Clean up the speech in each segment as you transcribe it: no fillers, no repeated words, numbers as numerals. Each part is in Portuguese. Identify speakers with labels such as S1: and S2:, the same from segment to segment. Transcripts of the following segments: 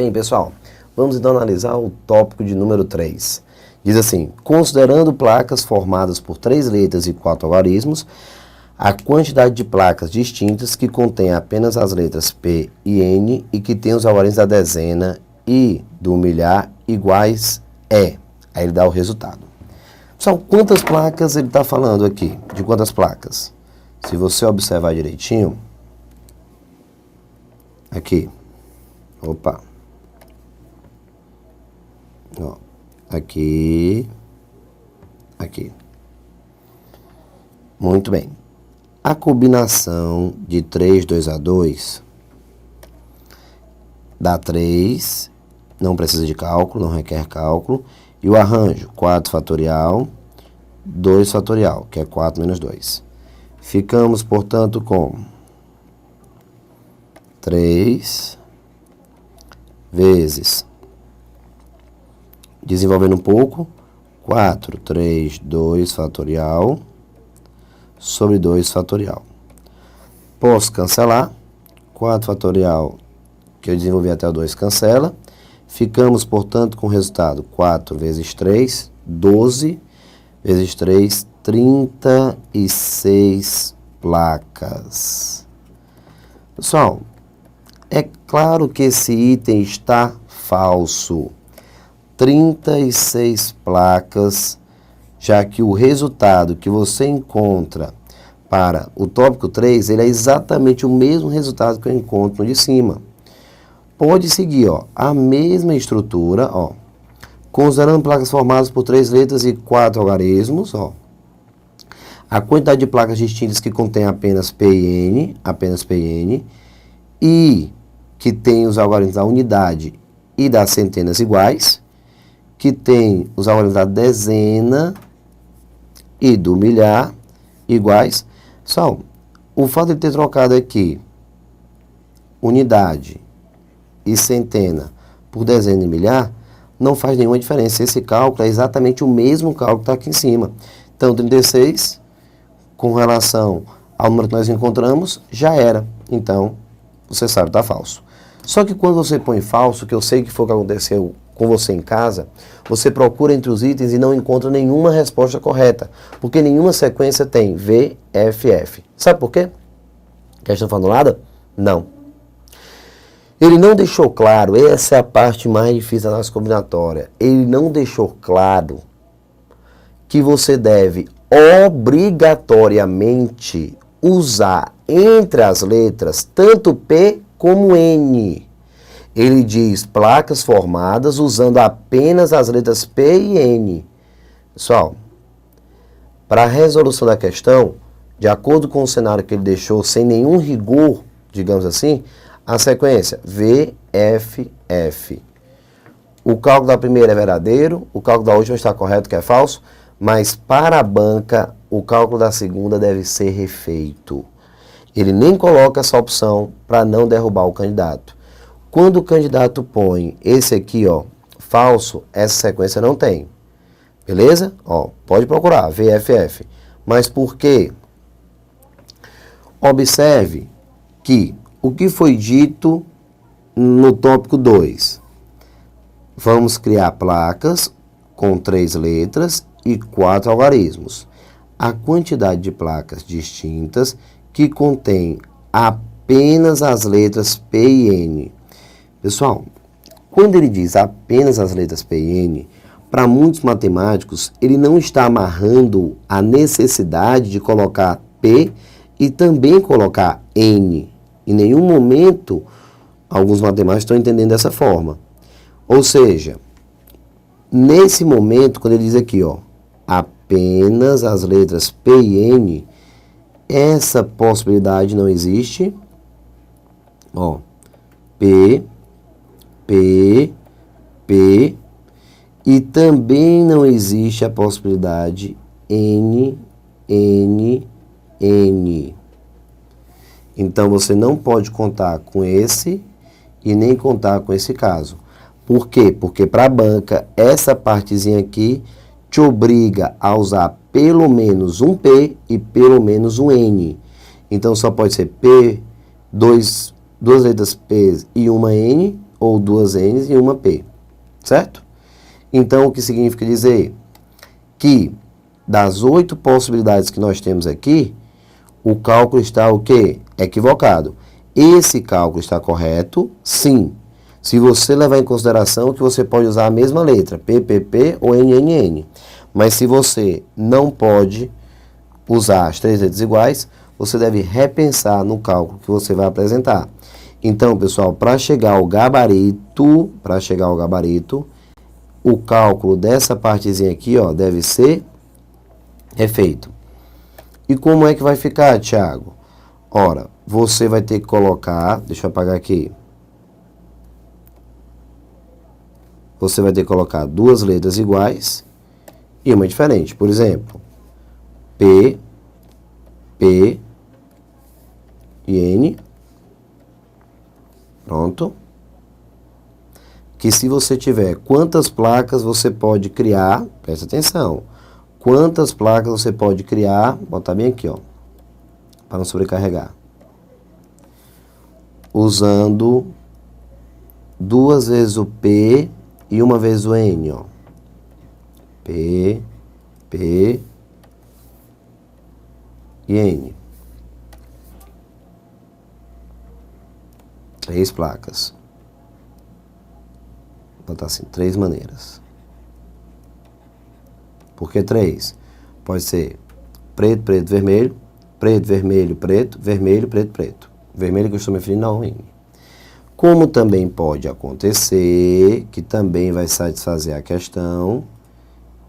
S1: Bem, pessoal, vamos então analisar o tópico de número 3. Diz assim: considerando placas formadas por 3 letras e 4 algarismos, a quantidade de placas distintas que contém apenas as letras P e N e que tem os algarismos da dezena e do milhar iguais é. Aí ele dá o resultado. Pessoal, quantas placas ele está falando aqui? De quantas placas? Se você observar direitinho, aqui, opa, ó, aqui, muito bem. A combinação de 3, 2 a 2 dá 3, não precisa de cálculo, não requer cálculo. E o arranjo, 4 fatorial, 2 fatorial, que é 4 menos 2. Ficamos, portanto, com 3 vezes, desenvolvendo um pouco, 4, 3, 2 fatorial, sobre 2 fatorial. Posso cancelar, 4 fatorial, que eu desenvolvi até o 2, cancela. Ficamos, portanto, com o resultado 4 vezes 3, 12, vezes 3, 36 placas. Pessoal, é claro que esse item está falso. 36 placas, já que o resultado que você encontra para o tópico 3, ele é exatamente o mesmo resultado que eu encontro no de cima. Pode seguir, ó, a mesma estrutura, ó, considerando placas formadas por 3 letras e 4 algarismos, ó, a quantidade de placas distintas que contém apenas P e N, e que tem os algarismos da unidade e das centenas iguais, que tem os algarismos da dezena e do milhar iguais. Só o fato de ter trocado aqui unidade e centena por dezena e milhar não faz nenhuma diferença. Esse cálculo é exatamente o mesmo cálculo que está aqui em cima. Então, 36, com relação ao número que nós encontramos, já era. Então, você sabe, está falso. Só que quando você põe falso, que eu sei que foi o que aconteceu com você em casa, você procura entre os itens e não encontra nenhuma resposta correta, porque nenhuma sequência tem V, F, F. Sabe por quê? Questão formulada? Não. Ele não deixou claro, essa é a parte mais difícil da nossa combinatória, ele não deixou claro que você deve obrigatoriamente usar entre as letras tanto P como N. Ele diz placas formadas usando apenas as letras P e N. Pessoal, para a resolução da questão, de acordo com o cenário que ele deixou, sem nenhum rigor, digamos assim, a sequência V, F, F. O cálculo da primeira é verdadeiro, o cálculo da última está correto, que é falso, mas para a banca, o cálculo da segunda deve ser refeito. Ele nem coloca essa opção para não derrubar o candidato. Quando o candidato põe esse aqui, ó, falso, essa sequência não tem. Beleza? Ó, pode procurar, VFF. Mas por quê? Observe que o que foi dito no tópico 2? Vamos criar placas com 3 letras e 4 algarismos. A quantidade de placas distintas que contém apenas as letras P e N. Pessoal, quando ele diz apenas as letras P e N, para muitos matemáticos, ele não está amarrando a necessidade de colocar P e também colocar N. Em nenhum momento, alguns matemáticos estão entendendo dessa forma. Ou seja, nesse momento, quando ele diz aqui, ó, apenas as letras P e N, essa possibilidade não existe. Ó, P, P, P, e também não existe a possibilidade N, N, N. Então, você não pode contar com esse e nem contar com esse caso. Por quê? Porque para a banca, essa partezinha aqui te obriga a usar pelo menos um P e pelo menos um N. Então, só pode ser P, duas letras P e uma N, ou 2 N's e uma P, certo? Então, o que significa dizer? Que das 8 possibilidades que nós temos aqui, o cálculo está o quê? Equivocado. Esse cálculo está correto? Sim. Se você levar em consideração que você pode usar a mesma letra, P, P, P ou N, N, N. Mas se você não pode usar as 3 letras iguais, você deve repensar no cálculo que você vai apresentar. Então, pessoal, para chegar ao gabarito, o cálculo dessa partezinha aqui, ó, deve ser feito. E como é que vai ficar, Thiago? Ora, você vai ter que colocar, deixa eu apagar aqui. Você vai ter que colocar 2 letras iguais e uma diferente. Por exemplo, P, P e N. Pronto. Que se você tiver quantas placas você pode criar, presta atenção, quantas placas você pode criar, vou botar bem aqui, ó, para não sobrecarregar, usando 2 vezes o P e uma vez o N, ó. P, P e N. 3 placas. Vou botar assim, 3 maneiras. Por que 3? Pode ser preto, preto, vermelho, preto, vermelho, preto, vermelho, preto, preto. Vermelho que eu estou me referindo ao N. Como também pode acontecer, que também vai satisfazer a questão,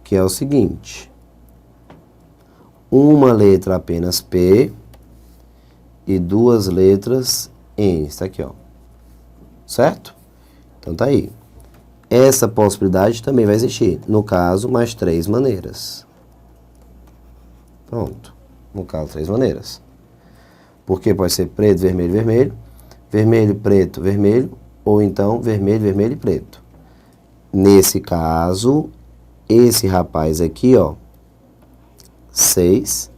S1: que é o seguinte. Uma letra apenas P e 2 letras N. Está aqui, ó. Certo? Então tá aí. Essa possibilidade também vai existir. No caso, mais 3 maneiras. Pronto. No caso, 3 maneiras. Porque pode ser preto, vermelho, vermelho. Vermelho, preto, vermelho. Ou então, vermelho, vermelho e preto. Nesse caso, esse rapaz aqui, ó. 6.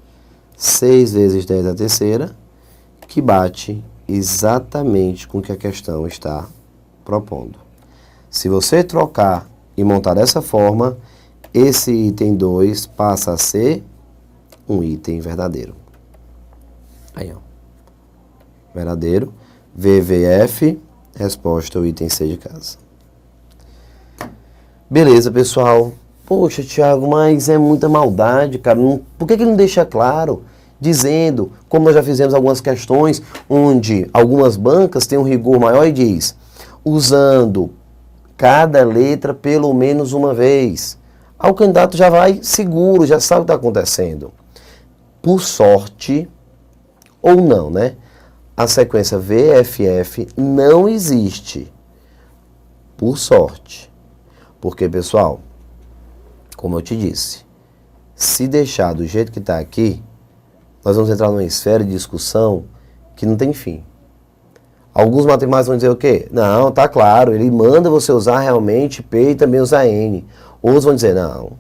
S1: 6 vezes 10 à terceira. Que bate exatamente com o que a questão está propondo. Se você trocar e montar dessa forma, esse item 2 passa a ser um item verdadeiro. Aí, ó. Verdadeiro. VVF, resposta ao item C de casa. Beleza, pessoal. Poxa, Thiago, mas é muita maldade, cara. Por que ele não deixa claro, dizendo, como nós já fizemos algumas questões, onde algumas bancas têm um rigor maior e diz, usando cada letra pelo menos uma vez. Aí o candidato já vai seguro, já sabe o que está acontecendo. Por sorte, ou não, né? A sequência VFF não existe. Por sorte. Porque, pessoal, como eu te disse, se deixar do jeito que está aqui, nós vamos entrar numa esfera de discussão que não tem fim. Alguns matemáticos vão dizer o quê? Não, tá claro, ele manda você usar realmente P e também usar N. Outros vão dizer, não.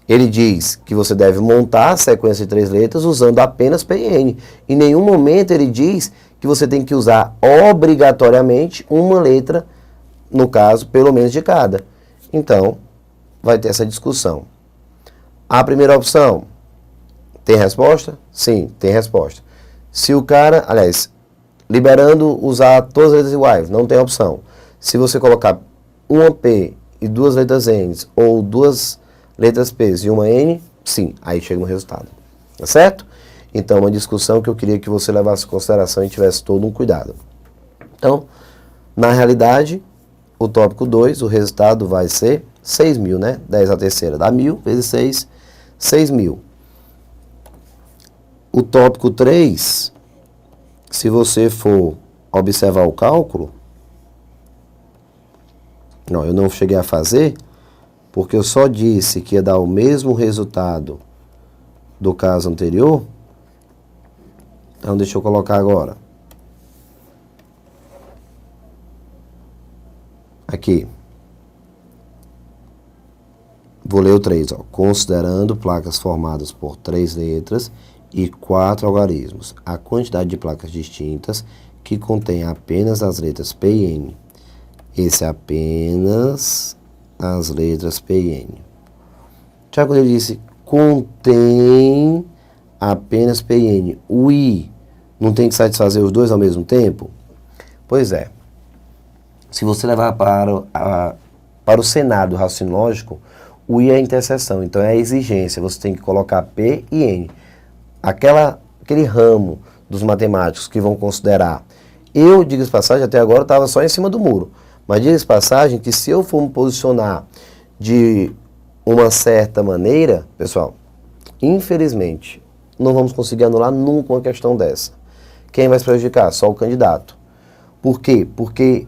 S1: Ele diz que você deve montar a sequência de 3 letras usando apenas P e N. Em nenhum momento ele diz que você tem que usar obrigatoriamente uma letra, no caso, pelo menos de cada. Então, vai ter essa discussão. A primeira opção, tem resposta? Sim, tem resposta. Se o cara, aliás, liberando usar todas as letras iguais, não tem opção. Se você colocar uma P e 2 letras N, ou 2 letras P e uma N, sim, aí chega no resultado. Tá certo? Então, uma discussão que eu queria que você levasse em consideração e tivesse todo um cuidado. Então, na realidade, o tópico 2, o resultado vai ser 6.000, né? 10 à terceira dá 1.000, vezes 6, 6.000. O tópico 3, se você for observar o cálculo, não, eu não cheguei a fazer, porque eu só disse que ia dar o mesmo resultado do caso anterior. Então, deixa eu colocar agora. Aqui. Vou ler o 3, ó. Considerando placas formadas por 3 letras e 4 algarismos, a quantidade de placas distintas que contém apenas as letras P e N Esse é apenas as letras P e N. Já quando ele disse contém apenas P e N, o I não tem que satisfazer os dois ao mesmo tempo? Pois é. Se você levar para o cenário do raciocínio lógico, o I é a interseção, então é a exigência. Você tem que colocar P e N. Aquele ramo dos matemáticos que vão considerar. Eu, diga-se passagem, até agora estava só em cima do muro. Mas diga-se passagem que se eu for me posicionar de uma certa maneira, pessoal, infelizmente, não vamos conseguir anular nunca uma questão dessa. Quem vai se prejudicar? Só o candidato. Por quê? Porque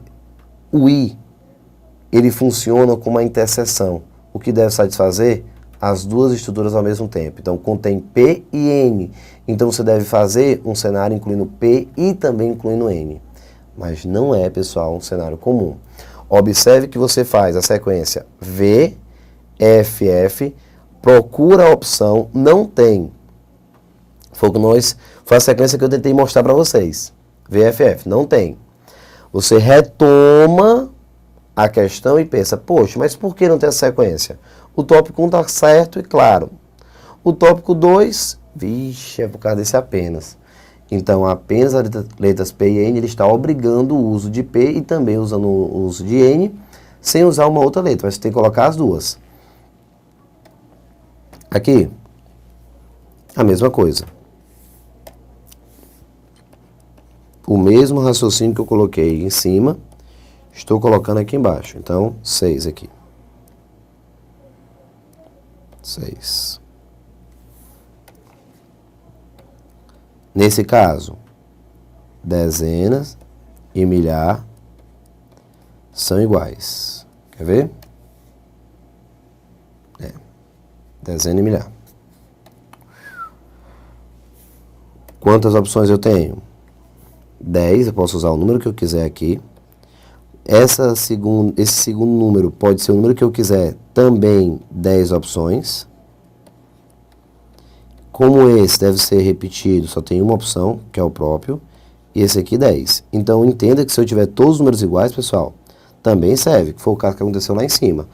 S1: o I, ele funciona como uma interseção. O que deve satisfazer? As duas estruturas ao mesmo tempo. Então, contém P e N. Então, você deve fazer um cenário incluindo P e também incluindo N. Mas não é, pessoal, um cenário comum. Observe que você faz a sequência V, F, F, procura a opção, não tem. Foi a sequência que eu tentei mostrar para vocês. V, F, F, não tem. Você retoma a questão e pensa, poxa, mas por que não tem essa sequência? O tópico 1 está certo e claro. O tópico 2, vixe, é por causa desse apenas. Então, apenas as letras P e N, ele está obrigando o uso de P e também usando o uso de N, sem usar uma outra letra, mas você tem que colocar as duas. Aqui, a mesma coisa. O mesmo raciocínio que eu coloquei em cima, estou colocando aqui embaixo. Então, 6 aqui. 6. Nesse caso, dezenas e milhar são iguais. Quer ver? Dezena e milhar. Quantas opções eu tenho? 10, eu posso usar o número que eu quiser aqui. Esse segundo número pode ser o número que eu quiser, também 10 opções. Como esse deve ser repetido, só tem uma opção, que é o próprio, e esse aqui 10. Então, entenda que se eu tiver todos os números iguais, pessoal, também serve, que foi o caso que aconteceu lá em cima.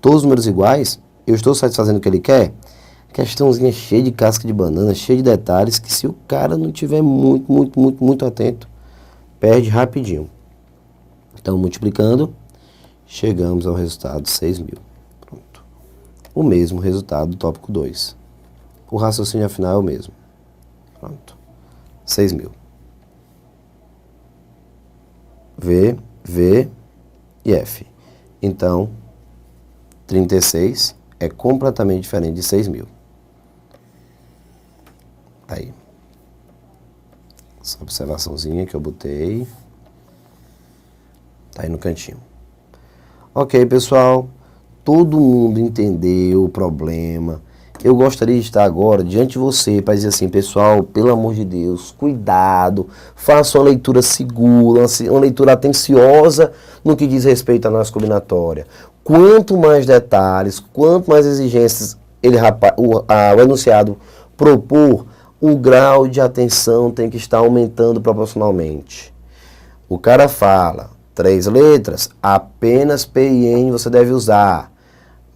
S1: Todos os números iguais, eu estou satisfazendo o que ele quer? Questãozinha cheia de casca de banana, cheia de detalhes, que se o cara não tiver muito atento, perde rapidinho. Então, multiplicando, chegamos ao resultado 6.000. Pronto. O mesmo resultado do tópico 2. O raciocínio afinal é o mesmo. Pronto. 6.000. V e F. Então, 36 é completamente diferente de 6.000. Aí. Essa observaçãozinha que eu botei. Tá aí no cantinho. Ok, pessoal. Todo mundo entendeu o problema. Eu gostaria de estar agora diante de você para dizer assim, pessoal, pelo amor de Deus, cuidado, faça uma leitura segura, uma leitura atenciosa no que diz respeito à nossa combinatória. Quanto mais detalhes, quanto mais exigências o enunciado propor, o grau de atenção tem que estar aumentando proporcionalmente. O cara fala, 3 letras, apenas P e N você deve usar.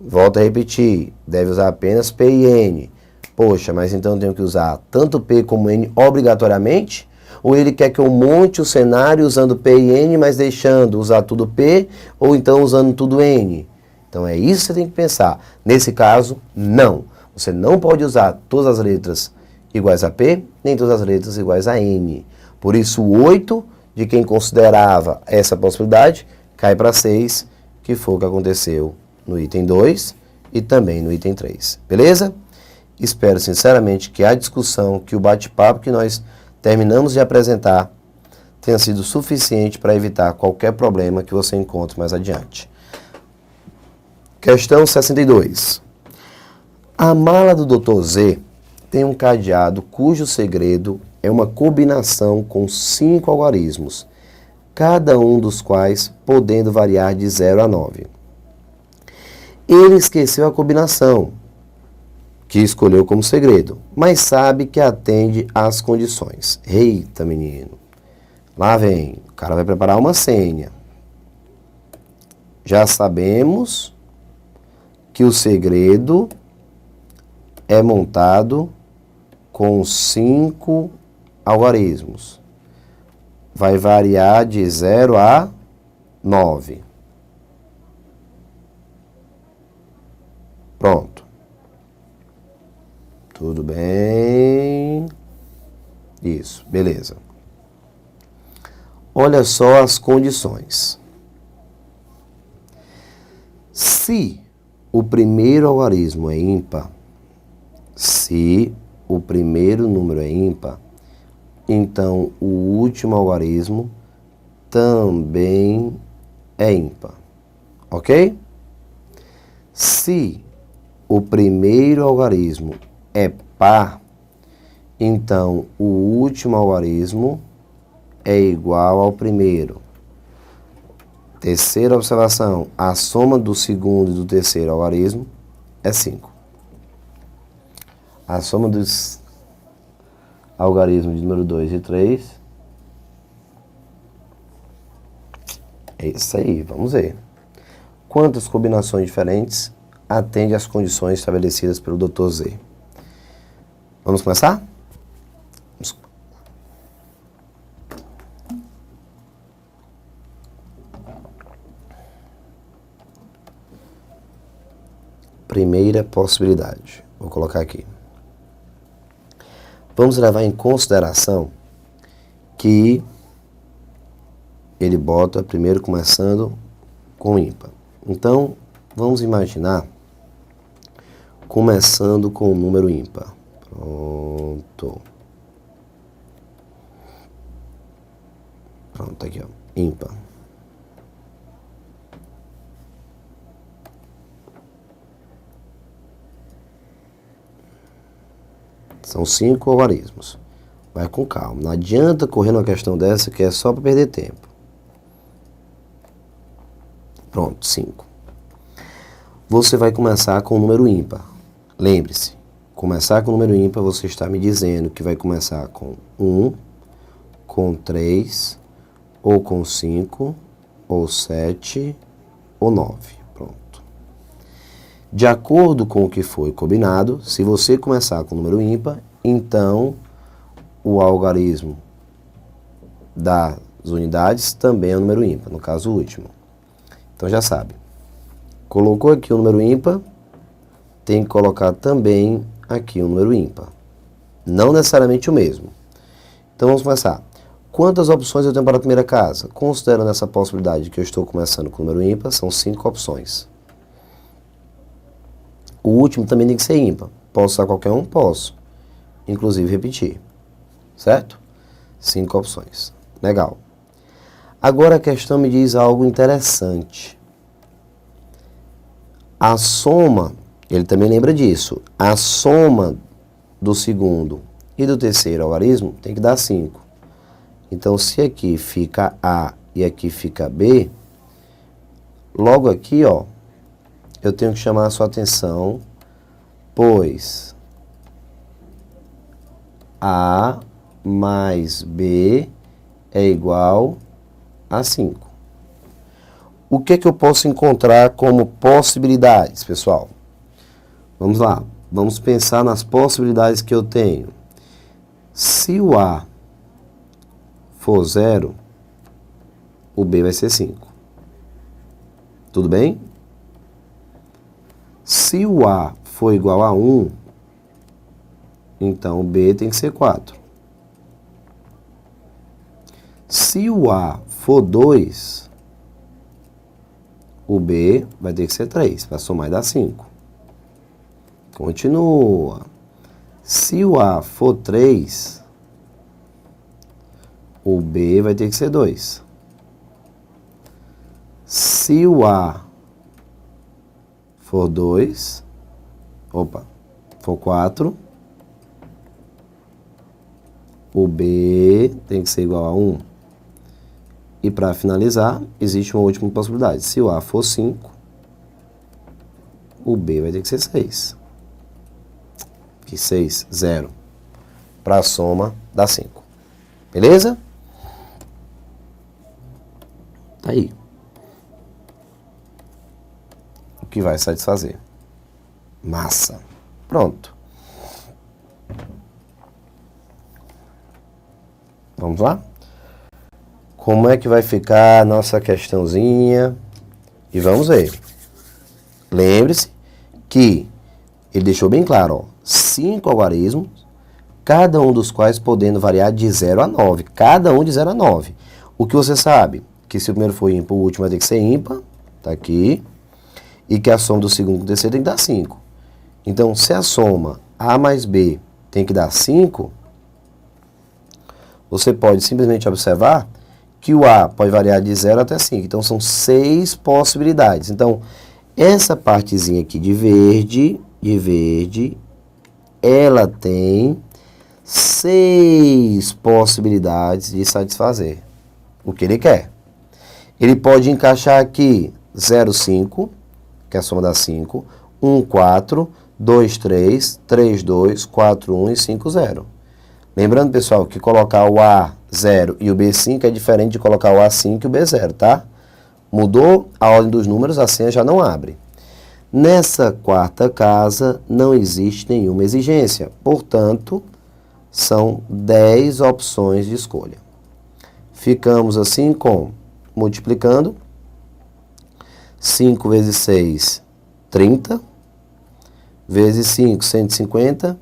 S1: Volto a repetir, deve usar apenas P e N. Poxa, mas então eu tenho que usar tanto P como N obrigatoriamente? Ou ele quer que eu monte o cenário usando P e N, mas deixando usar tudo P, ou então usando tudo N? Então é isso que você tem que pensar. Nesse caso, não. Você não pode usar todas as letras iguais a P, nem todas as letras iguais a N. Por isso, o 8 de quem considerava essa possibilidade cai para 6, que foi o que aconteceu no item 2 e também no item 3. Beleza? Espero sinceramente que a discussão, que o bate-papo que nós terminamos de apresentar tenha sido suficiente para evitar qualquer problema que você encontre mais adiante. Questão 62. A mala do Dr. Z tem um cadeado cujo segredo é uma combinação com 5 algarismos, cada um dos quais podendo variar de 0 a 9. Ele esqueceu a combinação, que escolheu como segredo, mas sabe que atende às condições. Eita, menino. Lá vem. O cara vai preparar uma senha. Já sabemos que o segredo é montado com 5 algarismos. Vai variar de 0 a 9. Pronto. Tudo bem? Isso, beleza. Olha só as condições. Se o primeiro algarismo é ímpar, se o primeiro número é ímpar, então o último algarismo também é ímpar. Ok? Se o primeiro algarismo é par, então o último algarismo é igual ao primeiro. Terceira observação, a soma do segundo e do terceiro algarismo é 5. A soma dos algarismos de número 2 e 3 é isso aí, vamos ver. Quantas combinações diferentes atende às condições estabelecidas pelo Dr. Z? Vamos começar? Primeira possibilidade. Vou colocar aqui. Vamos levar em consideração que ele bota primeiro começando com ímpar. Então, vamos imaginar começando com o número ímpar. Pronto. Pronto, aqui ó, ímpar. São 5 algarismos. Vai com calma. Não adianta correr numa questão dessa que é só para perder tempo. Pronto, 5. Você vai começar com o número ímpar. Lembre-se, começar com o número ímpar, você está me dizendo que vai começar com 1, com 3, ou com 5, ou 7, ou 9. Pronto. De acordo com o que foi combinado, se você começar com o número ímpar, então o algarismo das unidades também é o número ímpar, no caso o último. Então já sabe. Colocou aqui o número ímpar, tem que colocar também aqui o número ímpar. Não necessariamente o mesmo. Então vamos começar. Quantas opções eu tenho para a primeira casa? Considerando essa possibilidade que eu estou começando com o número ímpar, são 5 opções. O último também tem que ser ímpar. Posso usar qualquer um? Posso. Inclusive repetir. Certo? 5 opções. Legal. Agora a questão me diz algo interessante. A soma, ele também lembra disso, a soma do segundo e do terceiro algarismo tem que dar 5. Então, se aqui fica A e aqui fica B, logo aqui, ó, eu tenho que chamar a sua atenção, pois A mais B é igual a 5. O que é que eu posso encontrar como possibilidades, pessoal? Vamos lá. Vamos pensar nas possibilidades que eu tenho. Se o A for 0, o B vai ser 5. Tudo bem? Se o A for igual a 1, então o B tem que ser 4. Se o A for 2, o B vai ter que ser 3, para somar e dar 5. Continua. Se o A for 3, o B vai ter que ser 2. Se o A for 2, for 4, o B tem que ser igual a 1. E para finalizar, existe uma última possibilidade. Se o A for 5, o B vai ter que ser 6. Que 6, 0. Para a soma, dá 5. Beleza? Tá aí. que vai satisfazer. Massa. Pronto. Vamos lá? Como é que vai ficar a nossa questãozinha? E vamos ver. Lembre-se que ele deixou bem claro, ó, 5 algarismos, cada um dos quais podendo variar de 0 a 9. Cada um de 0 a 9. O que você sabe? Que se o primeiro for ímpar, o último vai ter que ser ímpar. Tá aqui. E que a soma do segundo com o terceiro tem que dar 5. Então, se a soma A mais B tem que dar 5, você pode simplesmente observar que o A pode variar de 0 até 5. Então, são 6 possibilidades. Então, essa partezinha aqui de verde, ela tem 6 possibilidades de satisfazer o que ele quer. Ele pode encaixar aqui 0, 5, que é a soma dá 5, 1, 4, 2, 3, 3, 2, 4, 1 e 5, 0. Lembrando, pessoal, que colocar o A 0 e o B 5 é diferente de colocar o A 5 e o B 0, tá? Mudou a ordem dos números, a senha já não abre. Nessa quarta casa não existe nenhuma exigência, portanto, são 10 opções de escolha. Ficamos assim com, multiplicando, 5 vezes 6, 30, vezes 5, 150,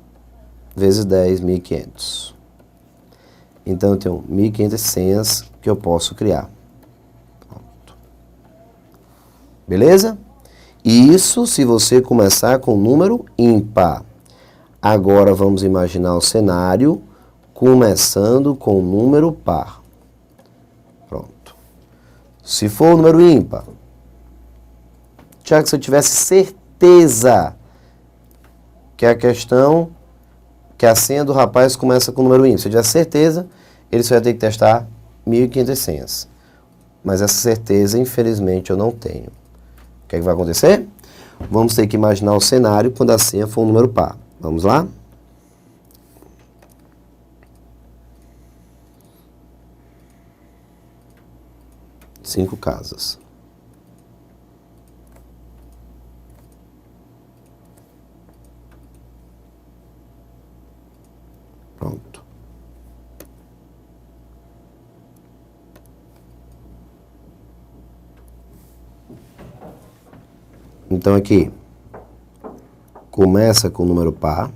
S1: vezes 10, 1.500. Então, eu tenho 1.500 senhas que eu posso criar. Pronto. Beleza? Isso se você começar com número ímpar. Agora, vamos imaginar o cenário começando com número par. Pronto. Se for o número ímpar, já que se eu tivesse certeza que a questão, que a senha do rapaz começa com número ímpar, se eu tiver certeza, ele só ia ter que testar 1.500 senhas. Mas essa certeza, infelizmente, eu não tenho. O que é que vai acontecer? Vamos ter que imaginar o cenário quando a senha for um número par. Vamos lá? Cinco casas. Pronto. Então aqui, começa com o número par,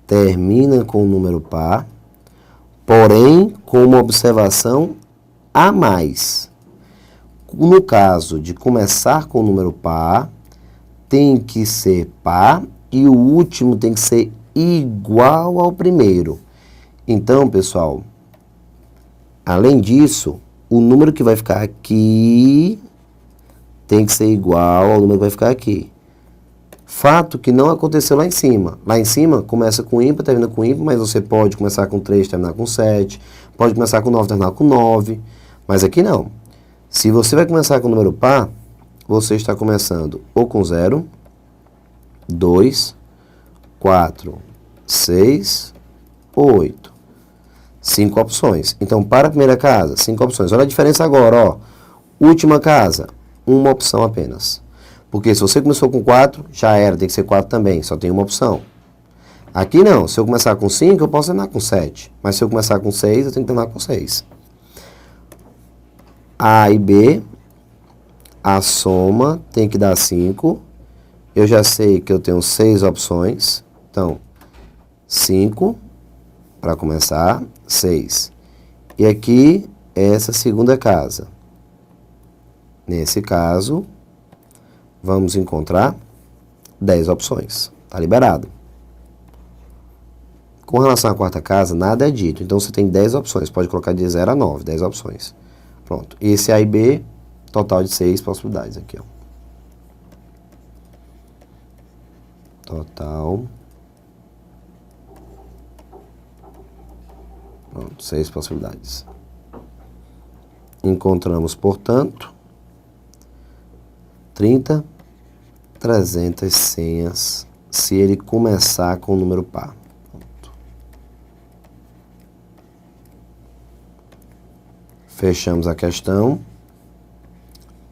S1: termina com o número par, porém com uma observação a mais. No caso de começar com o número par, tem que ser par e o último tem que ser igual ao primeiro. Então, pessoal, além disso, o número que vai ficar aqui tem que ser igual ao número que vai ficar aqui. Fato que não aconteceu lá em cima. Lá em cima, começa com ímpar, termina com ímpar, mas você pode começar com 3, terminar com 7. Pode começar com 9, terminar com 9. Mas aqui não. Se você vai começar com o número par, você está começando ou com 0, 2, 4, 6 ou 8. 5 opções. Então, para a primeira casa, 5 opções. Olha a diferença agora, ó. Última casa, uma opção apenas. Porque se você começou com 4, já era, tem que ser 4 também, só tem uma opção. Aqui não, se eu começar com 5, eu posso terminar com 7. Mas se eu começar com 6, eu tenho que terminar com 6. A e B, a soma tem que dar 5. Eu já sei que eu tenho 6 opções. Então, 5 para começar, 6. E aqui, essa segunda casa. Nesse caso, vamos encontrar 10 opções. Está liberado. Com relação à quarta casa, nada é dito. Então, você tem 10 opções. Pode colocar de 0 a 9, 10 opções. Pronto. Esse A e B, total de 6 possibilidades aqui, ó. Total. Pronto, 6 possibilidades. Encontramos, portanto, 30, 300 senhas se ele começar com o número par. Pronto. Fechamos a questão.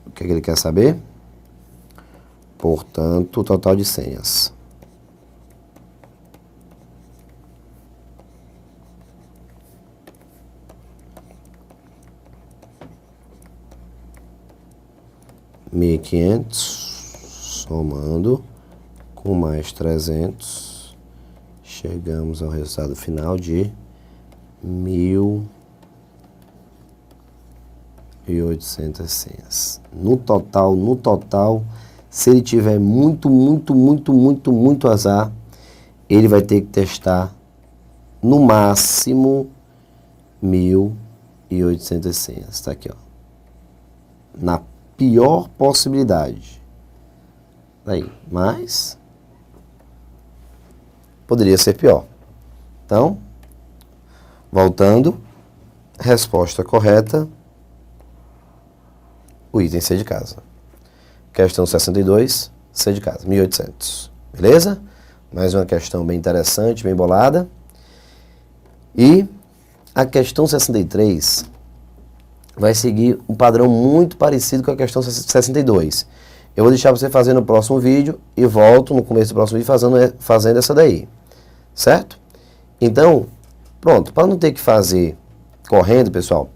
S1: O que é que ele quer saber? Portanto, o total de senhas. R$ 1.500, somando com mais 300, chegamos ao resultado final de 1.800 senhas. No total, se ele tiver muito azar, ele vai ter que testar no máximo 1.800 senhas. Está aqui, ó. Na pior possibilidade. Aí, mas poderia ser pior. Então, voltando, resposta correta, o item C de casa. Questão 62, C de casa, 1.800. Beleza? Mais uma questão bem interessante, bem bolada. E a questão 63 vai seguir um padrão muito parecido com a questão 62. Eu vou deixar você fazer no próximo vídeo e volto no começo do próximo vídeo fazendo essa daí. Certo? Então, pronto. Para não ter que fazer correndo, pessoal,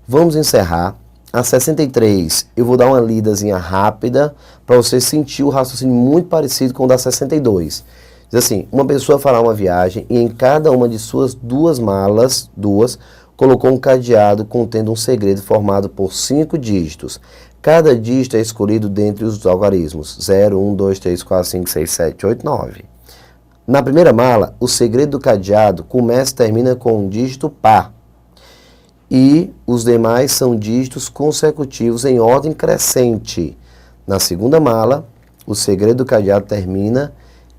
S1: vamos encerrar. A 63, eu vou dar uma lidazinha rápida para você sentir o raciocínio muito parecido com o da 62. Diz assim, uma pessoa fará uma viagem e em cada uma de suas duas malas, colocou um cadeado contendo um segredo formado por 5 dígitos. Cada dígito é escolhido dentre os algarismos 0, 1, 2, 3, 4, 5, 6, 7, 8, 9. Na primeira mala, o segredo do cadeado começa e termina com um dígito par. E os demais são dígitos consecutivos em ordem crescente. Na segunda mala, o segredo do cadeado termina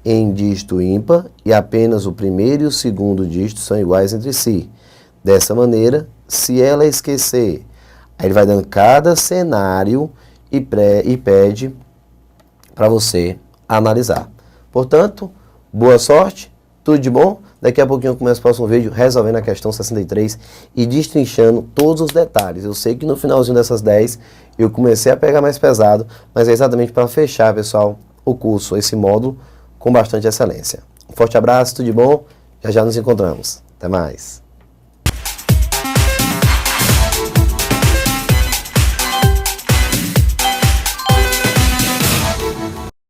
S1: em dígito ímpar e apenas o primeiro e o segundo dígito são iguais entre si. Dessa maneira, se ela esquecer, aí ele vai dando cada cenário e pede para você analisar. Portanto, boa sorte, tudo de bom. Daqui a pouquinho eu começo o próximo vídeo resolvendo a questão 63 e destrinchando todos os detalhes. Eu sei que no finalzinho dessas 10 eu comecei a pegar mais pesado, mas é exatamente para fechar, pessoal, o curso, esse módulo, com bastante excelência. Um forte abraço, tudo de bom, já nos encontramos. Até mais.